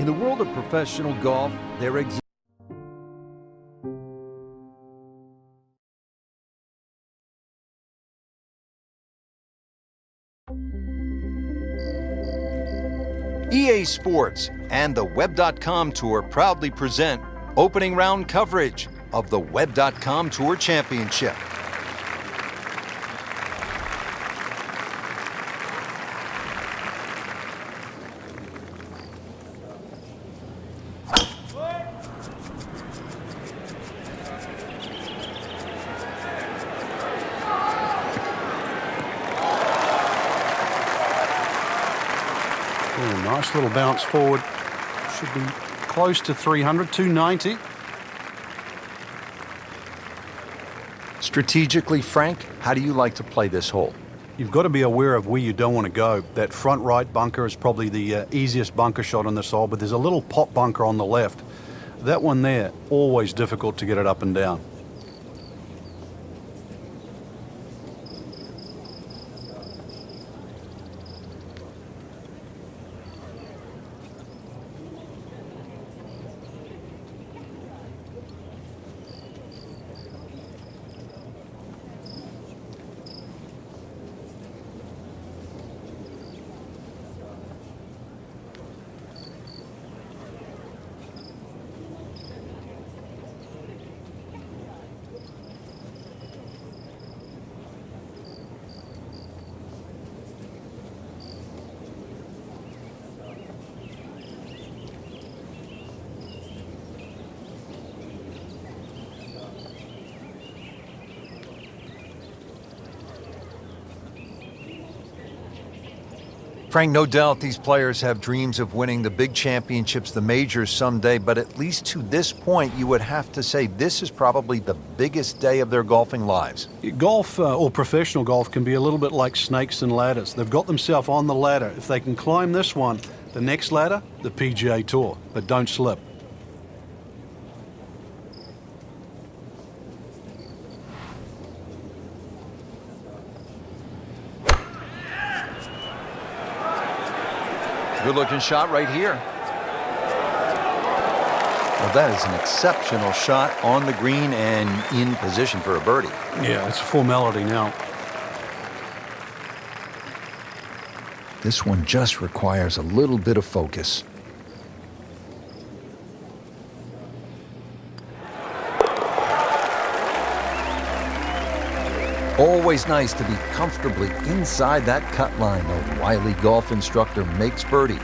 In the world of professional golf, there exists EA Sports and the Web.com Tour proudly present opening round coverage of the Web.com Tour Championship. Oh, nice little bounce forward. Should be close to 300, 290. Strategically, Frank, how do you like to play this hole? You've got to be aware of where you don't want to go. That front right bunker is probably the easiest bunker shot on this hole, but there's a little pop bunker on the left. That one there, always difficult to get it up and down. Frank, no doubt these players have dreams of winning the big championships, the majors someday, but at least to this point, you would have to say this is probably the biggest day of their golfing lives. Golf, or professional golf, can be a little bit like snakes and ladders. They've got themselves on the ladder. If they can climb this one, the next ladder, the PGA Tour, but don't slip. Good-looking shot right here. Well, that is an exceptional shot on the green and in position for a birdie. Yeah, it's a formality now. This one just requires a little bit of focus. Always nice to be comfortably inside that cut line. The wily golf instructor makes birdie.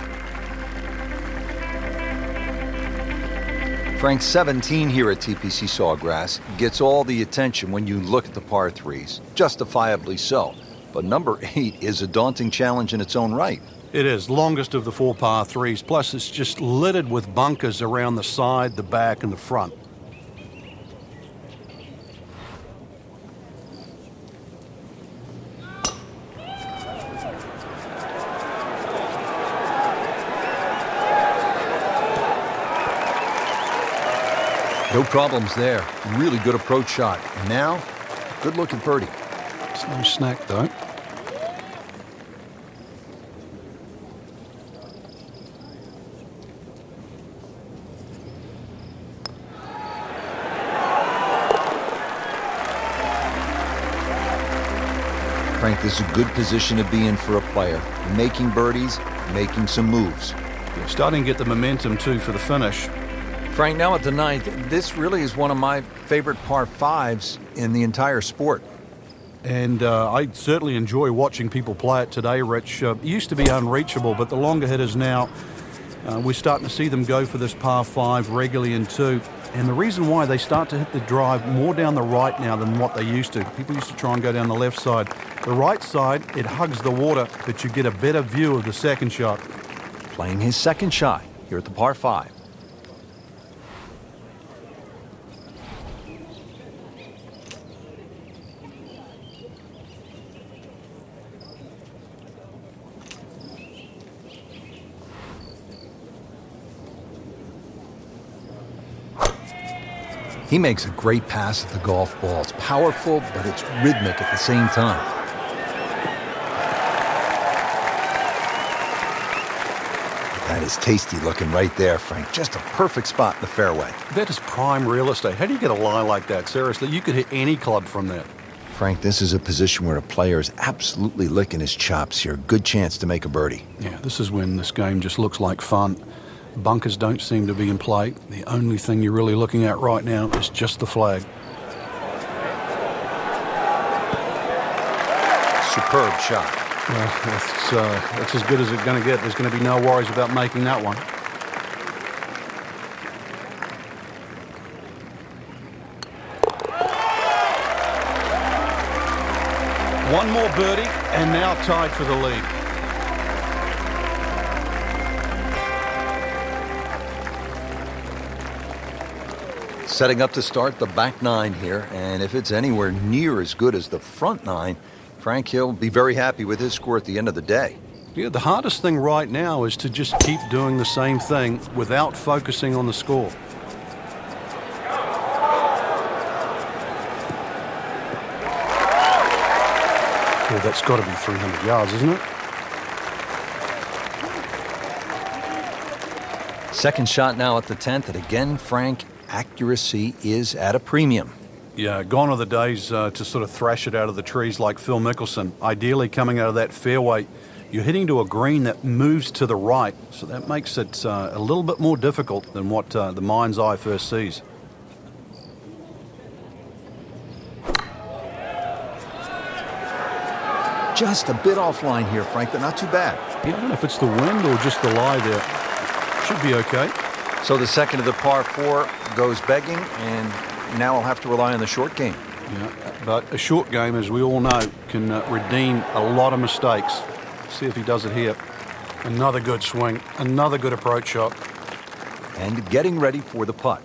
Frank, 17 here at TPC Sawgrass gets all the attention when you look at the par threes, justifiably so. But number 8 is a daunting challenge in its own right. It is, longest of the 4 par threes, plus it's just littered with bunkers around the side, the back, and the front. No problems there. Really good approach shot. And now, good looking birdie. It's no snack, though. Frank, this is a good position to be in for a player. Making birdies, making some moves. You're starting to get the momentum, too, for the finish. Frank, now at the 9th, this really is one of my favorite par 5s in the entire sport. And I certainly enjoy watching people play it today, Rich. It used to be unreachable, but the longer hitters now, we're starting to see them go for this par 5 regularly in 2. And the reason why they start to hit the drive more down the right now than what they used to. People used to try and go down the left side. The right side, it hugs the water, but you get a better view of the second shot. Playing his second shot here at the par 5. He makes a great pass at the golf ball. It's powerful, but it's rhythmic at the same time. That That is tasty looking right there, Frank. Just a perfect spot in the fairway. That is prime real estate. How do you get a lie like that? Seriously, you could hit any club from that. Frank, this is a position where a player is absolutely licking his chops here. Good chance to make a birdie. Yeah, this is when this game just looks like fun. Bunkers don't seem to be in play. The only thing you're really looking at right now is just the flag. Superb shot. That's as good as it's going to get. There's going to be no worries about making that one. One more birdie, and now tied for the lead. Setting up to start the back nine here, and if it's anywhere near as good as the front nine, Frank, he'll be very happy with his score at the end of the day. Yeah, the hardest thing right now is to just keep doing the same thing without focusing on the score. Well, that's got to be 300 yards, isn't it? Second shot now at the 10th, and again, Frank, accuracy is at a premium. Yeah, gone are the days to sort of thrash it out of the trees like Phil Mickelson. Ideally, coming out of that fairway, you're hitting to a green that moves to the right, so that makes it a little bit more difficult than what the mind's eye first sees. Just a bit offline here, Frank, but not too bad. Yeah, I don't know if it's the wind or just the lie there. Should be okay. So the second of the par 4 goes begging, and now I'll have to rely on the short game. Yeah, but a short game, as we all know, can redeem a lot of mistakes. See if he does it here. Another good swing, another good approach shot. And getting ready for the putt.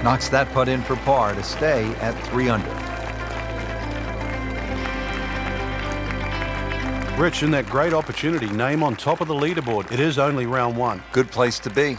Knocks that putt in for par to stay at 3 under. Rich, in that great opportunity, name on top of the leaderboard. It is only round one. Good place to be.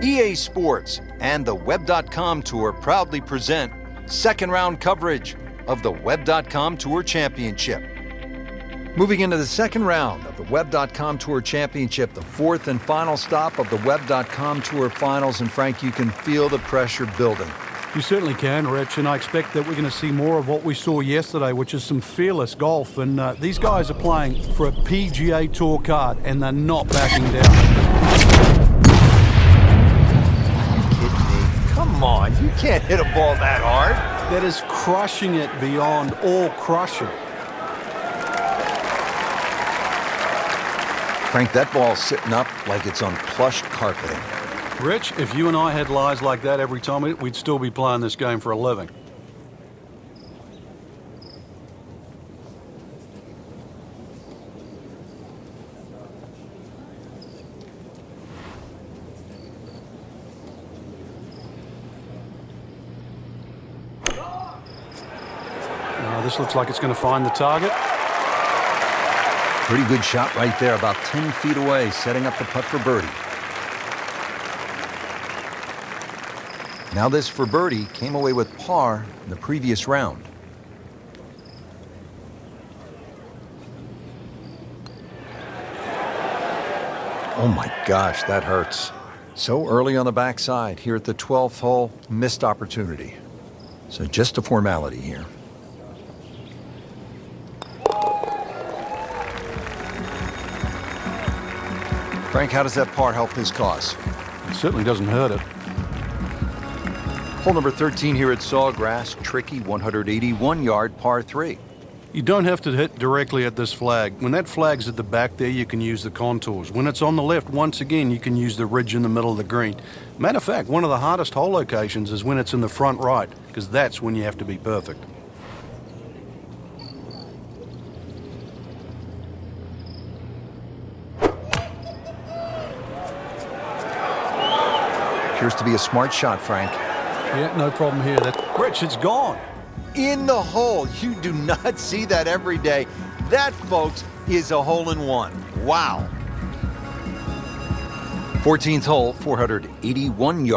EA Sports and the Web.com Tour proudly present second round coverage of the Web.com Tour Championship. Moving into the second round of the Web.com Tour Championship, the fourth and final stop of the Web.com Tour Finals. And Frank, you can feel the pressure building. You certainly can, Rich, and I expect that we're going to see more of what we saw yesterday, which is some fearless golf. And these guys are playing for a PGA Tour card, and they're not backing down. Come on, you can't hit a ball that hard. That is crushing it beyond all crushing. Frank, that ball's sitting up like it's on plush carpeting. Rich, if you and I had lies like that every time, we'd still be playing this game for a living. This looks like it's going to find the target. Pretty good shot right there, about 10 feet away, setting up the putt for birdie. Now this for birdie came away with par in the previous round. Oh my gosh, that hurts. So early on the backside here at the 12th hole, missed opportunity. So just a formality here. Frank, how does that par help his cause? It certainly doesn't hurt it. Hole number 13 here at Sawgrass, tricky 181-yard par 3. You don't have to hit directly at this flag. When that flag's at the back there, you can use the contours. When it's on the left, once again, you can use the ridge in the middle of the green. Matter of fact, one of the hardest hole locations is when it's in the front right, because that's when you have to be perfect. Appears to be a smart shot, Frank. Yeah, no problem here. Rich, it's gone. In the hole. You do not see that every day. That, folks, is a hole-in-one. Wow. 14th hole, 481 yards.